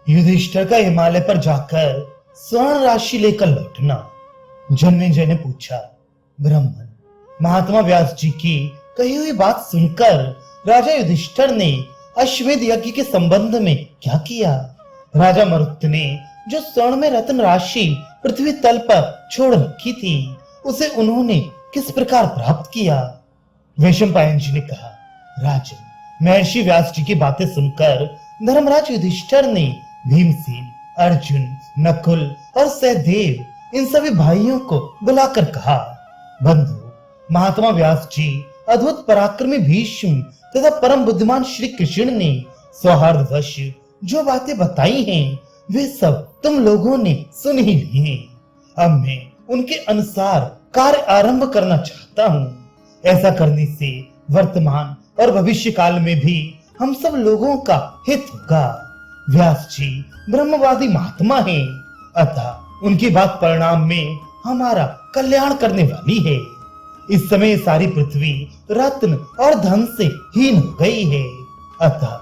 युधिष्ठिर का हिमालय पर जाकर स्वर्ण राशि लेकर लौटना। जन्मेजय ने पूछा, ब्राह्मण, महात्मा व्यास जी की कही हुई बात सुनकर राजा युधिष्ठिर ने अश्वमेध यज्ञ के संबंध में क्या किया? राजा मरुत ने जो स्वर्ण में रत्न राशि पृथ्वी तल पर छोड़ रखी थी, उसे उन्होंने किस प्रकार प्राप्त किया? वैशंपायन जी ने कहा, राजन, महर्षि व्यास जी की बातें सुनकर धर्मराज युधिष्ठिर ने भीमसेन, अर्जुन, नकुल और सहदेव इन सभी भाइयों को बुलाकर कहा, बंधु, महात्मा व्यास जी, अद्भुत पराक्रमी भीष्म तथा परम बुद्धिमान श्री कृष्ण ने सौहार्दवश जो बातें बताई हैं, वे सब तुम लोगों ने सुन ही ली हैं। अब मैं उनके अनुसार कार्य आरंभ करना चाहता हूँ। ऐसा करने से वर्तमान और भविष्य काल में भी हम सब लोगों का हित होगा। व्यास जी ब्रह्मवादी महात्मा हैं, अतः उनकी बात परिणाम में हमारा कल्याण करने वाली है। इस समय सारी पृथ्वी रत्न और धन से हीन हो गई है, अतः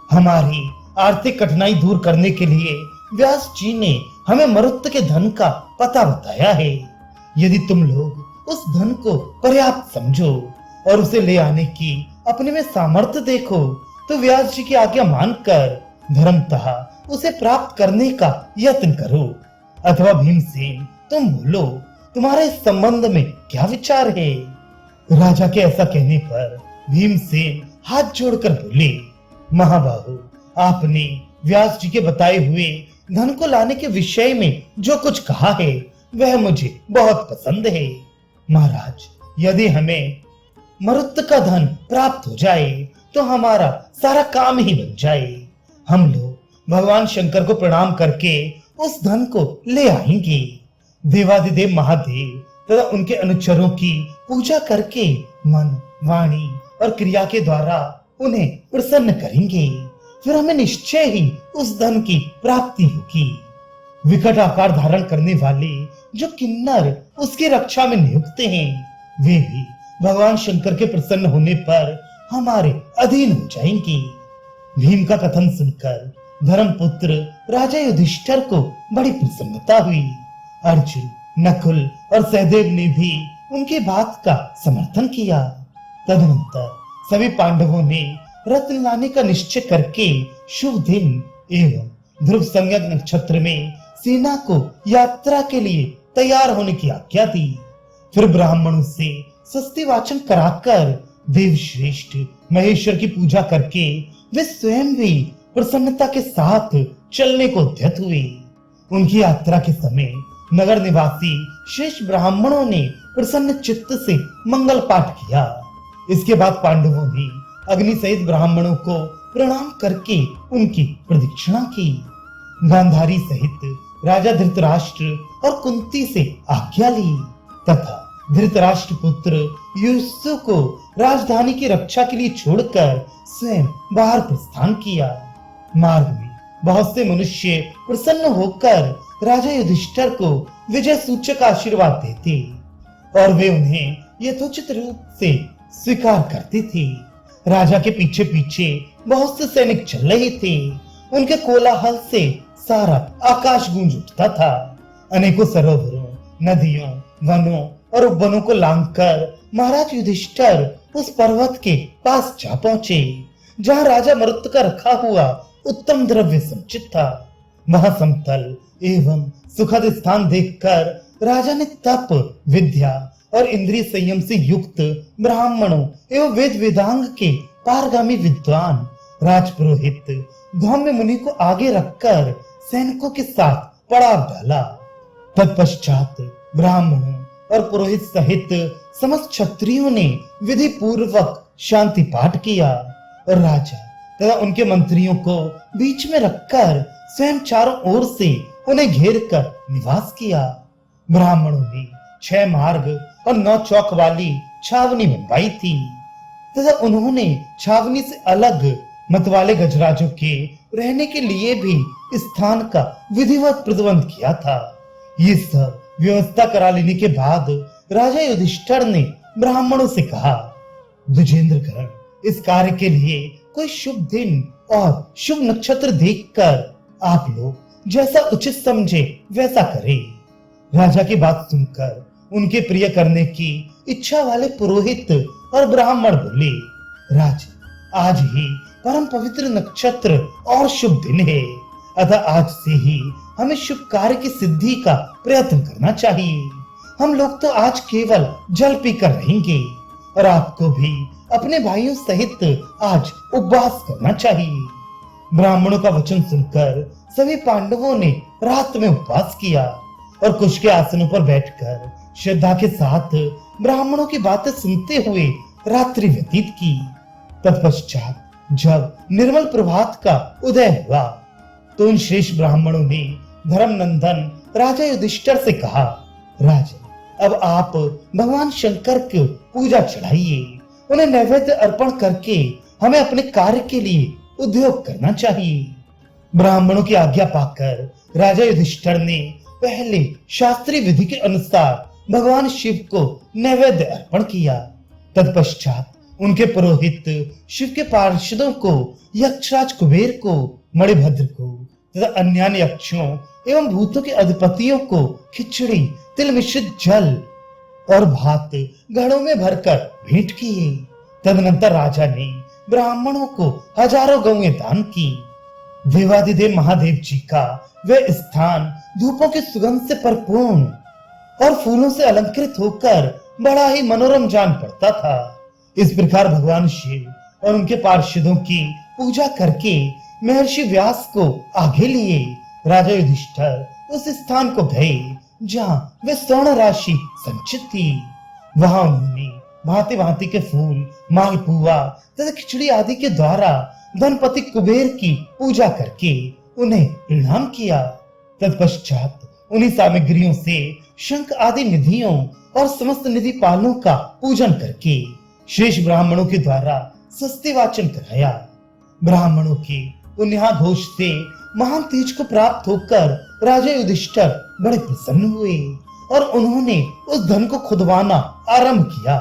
हमारी आर्थिक कठिनाई दूर करने के लिए व्यास जी ने हमें मरुत के धन का पता बताया है। यदि तुम लोग उस धन को पर्याप्त समझो और उसे ले आने की अपने में सामर्थ्य देखो, तो व्यास जी की आज्ञा मानकर धर्मतः उसे प्राप्त करने का यत्न करो। अथवा भीमसेन, तुम बोलो, तुम्हारे इस संबंध में क्या विचार है? राजा के ऐसा कहने पर भीमसेन हाथ जोड़कर बोले, महाबाहु, आपने व्यास जी के बताए हुए धन को लाने के विषय में जो कुछ कहा है, वह मुझे बहुत पसंद है। महाराज, यदि हमें मरुत का धन प्राप्त हो जाए तो हमारा सारा काम ही बन जाए। हम लोग भगवान शंकर को प्रणाम करके उस धन को ले आएंगे। देवादिदेव महादेव तथा उनके अनुचरों की पूजा करके मन, वाणी और क्रिया के द्वारा उन्हें प्रसन्न करेंगे। फिर हमें निश्चय ही उस धन की प्राप्ति होगी। विकट आकार धारण करने वाले जो किन्नर उसकी रक्षा में नियुक्त हैं, वे भी भगवान शंकर के प्रसन्न होने पर हमारे अधीन हो जाएंगे। भीम का कथन सुनकर धर्मपुत्र राजा युधिष्ठिर को बड़ी प्रसन्नता हुई। अर्जुन, नकुल और सहदेव ने भी उनकी बात का समर्थन किया। तदनंतर सभी पांडवों ने रत्न लाने का निश्चय करके शुभ दिन एवं ध्रुव संज्ञक नक्षत्र में सेना को यात्रा के लिए तैयार होने की आज्ञा दी। फिर ब्राह्मणों से स्वस्ति वाचन कराकर देव श्रेष्ठ महेश्वर की पूजा करके वे स्वयं भी प्रसन्नता के साथ चलने को उद्यत हुए। उनकी यात्रा के समय नगर निवासी श्रेष्ठ ब्राह्मणों ने प्रसन्न चित्त से मंगल पाठ किया। इसके बाद पांडवों ने अग्नि सहित ब्राह्मणों को प्रणाम करके उनकी प्रदक्षिणा की। गांधारी सहित राजा धृतराष्ट्र और कुंती से आज्ञा ली तथा धृतराष्ट्र पुत्र युधिष्ठिर को राजधानी की रक्षा के लिए छोड़कर स्वयं बाहर प्रस्थान किया। मार्ग में बहुत से मनुष्य प्रसन्न होकर राजा युधिष्ठिर को विजय सूचक आशीर्वाद देते और वे उन्हें यथोचित रूप से स्वीकार करते थे। राजा के पीछे पीछे बहुत से सैनिक चल रहे थे। उनके कोलाहल से सारा आकाश गूंज उठता था। अनेकों सरोवरों, नदियों, वनों और उपवनों को लांघकर महाराज युधिष्ठिर उस पर्वत के पास जा पहुंचे जहां राजा मरुत का रखा हुआ उत्तम द्रव्य संचित था। वहां समतल एवं सुखद स्थान देखकर राजा ने तप, विद्या और इंद्रिय संयम से युक्त ब्राह्मणों एवं वेद वेदांग के पारगामी विद्वान राजपुरोहित धौम्य मुनि को आगे रखकर सैनिकों के साथ पड़ाव डाला। तत्पश्चात ब्राह्मणों और पुरोहित सहित समस्त क्षत्रियों ने विधि पूर्वक शांति पाठ किया और राजा तथा उनके मंत्रियों को बीच में रखकर स्वयं चारों ओर से उन्हें घेर कर निवास किया। ब्राह्मणों ने 6 मार्ग और 9 चौक वाली छावनी बनवाई थी तथा उन्होंने छावनी से अलग मत वाले गजराजों के रहने के लिए भी स्थान का विधिवत प्रबंध किया था। ये सब व्यवस्था करा लेने के बाद राजा युधिष्ठिर ने ब्राह्मणों से कहा, द्विजेंद्रगण, इस कार्य के लिए कोई शुभ दिन और शुभ नक्षत्र देखकर आप लोग जैसा उचित समझे वैसा करें। राजा की बात सुनकर उनके प्रिय करने की इच्छा वाले पुरोहित और ब्राह्मण बोले, राजा, आज ही परम पवित्र नक्षत्र और शुभ दिन है, अतः आज से ही हमें शुभ कार्य की सिद्धि का प्रयत्न करना चाहिए। हम लोग तो आज केवल जल पीकर रहेंगे और आपको भी अपने भाइयों सहित आज उपवास करना चाहिए। ब्राह्मणों का वचन सुनकर सभी पांडवों ने रात में उपवास किया और कुश के आसनों पर बैठकर श्रद्धा के साथ ब्राह्मणों की बातें सुनते हुए रात्रि व्यतीत की। तत्पश्चात जब निर्मल प्रभात का उदय हुआ तो उन श्रेष्ठ ब्राह्मणों ने धर्मनंदन राजा युधिष्ठिर से कहा, राजा, अब आप भगवान शंकर को पूजा चढ़ाइए, उन्हें नैवेद्य अर्पण करके हमें अपने कार्य के लिए उद्योग करना चाहिए। ब्राह्मणों की आज्ञा पाकर राजा युधिष्ठिर ने पहले शास्त्रीय विधि के अनुसार भगवान शिव को नैवेद्य अर्पण किया। तत्पश्चात उनके पुरोहित शिव के पार्षदों को, यक्षराज कुबेर को, मणिभद्र को तथा अन्य यक्षों एवं भूतों के अधिपतियों को खिचड़ी, तिल मिश्रित जल और भात घड़ों में भरकर भेंट किए। तदनंतर राजा ने ब्राह्मणों को हजारों गौएं दान की। देवादिदेव महादेव जी का वह स्थान धूपों की सुगंध से परिपूर्ण और फूलों से अलंकृत होकर बड़ा ही मनोरम जान पड़ता था। इस प्रकार भगवान शिव और उनके पार्षदों की पूजा करके महर्षि व्यास को आगे लिए राजा युधिष्ठिर उस स्थान को गए जहाँ वे स्वर्ण राशि संचित थी। वहां उन्होंने भांति भांति के फूल, मालपुआ तथा खिचड़ी आदि के द्वारा धनपति कुबेर की पूजा करके उन्हें प्रणाम किया। तत्पश्चात उन्हीं सामग्रियों से शंख आदि निधियों और समस्त निधि पालों का पूजन करके शेष ब्राह्मणों के द्वारा सस्ते वाचन कराया। ब्राह्मणों के पुण्य घोष से महान तेज को प्राप्त होकर राजा युधिष्ठिर बड़े प्रसन्न हुए और उन्होंने उस धन को खुदवाना आरंभ किया।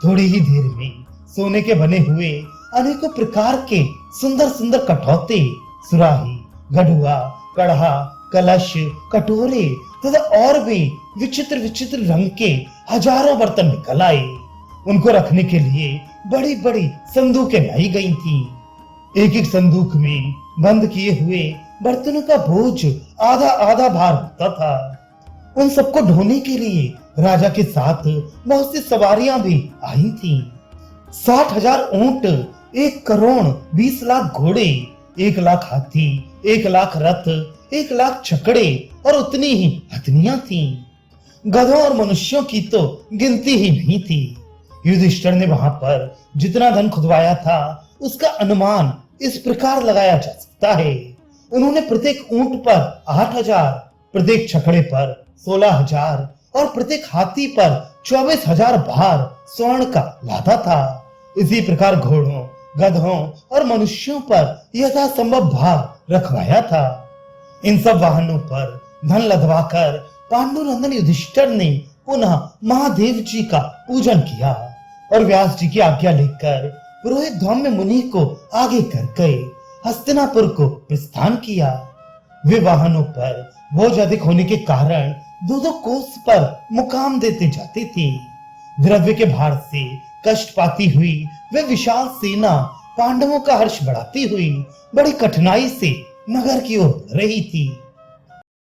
थोड़ी ही देर में सोने के बने हुए अनेकों प्रकार के सुंदर सुंदर कटौते, सुराही, गढ़ुआ, कड़हा, कलश, कटोरे तथा और भी विचित्र विचित्र रंग के हजारों बर्तन निकल आए। उनको रखने के लिए बड़ी बड़ी संदूकें लाई गई थी। एक एक संदूक में बंद किए हुए बर्तनों का बोझ आधा आधा भार होता था। उन सबको ढोने के लिए राजा के साथ बहुत सी सवारियां भी आई थीं। 60,000 ऊंट, 1 करोड़ 20 लाख घोड़े, 1 लाख हाथी, 1 लाख रथ, 1 लाख छकड़े और उतनी ही हथनियां थीं। गधों और मनुष्यों की तो गिनती ही नहीं थी। युधिष्ठिर ने वहां पर जितना धन खुदवाया था उसका अनुमान इस प्रकार लगाया जा सकता है। उन्होंने प्रत्येक ऊंट पर 8,000, प्रत्येक छकड़े पर 16,000 और प्रत्येक हाथी पर 24,000 भार स्वर्ण का लादा था। इसी प्रकार घोड़ों, गधों और मनुष्यों पर यथासंभव भार रखवाया था। इन सब वाहनों पर धन लदवाकर पांडुनंदन युधिष्ठिर ने पुनः महादेव जी का पूजन किया और व्यास जी की आज्ञा लेकर पुरोहित धौम्य मुनि को आगे करके हस्तिनापुर को प्रस्थान किया। वे वाहनों पर बोझ अधिक होने के कारण 2-2 कोस पर मुकाम देते जाते थे। द्रव्य के भार से कष्ट पाती हुई वे विशाल सेना पांडवों का हर्ष बढ़ाती हुई बड़ी कठिनाई से नगर की ओर बढ़ रही थी।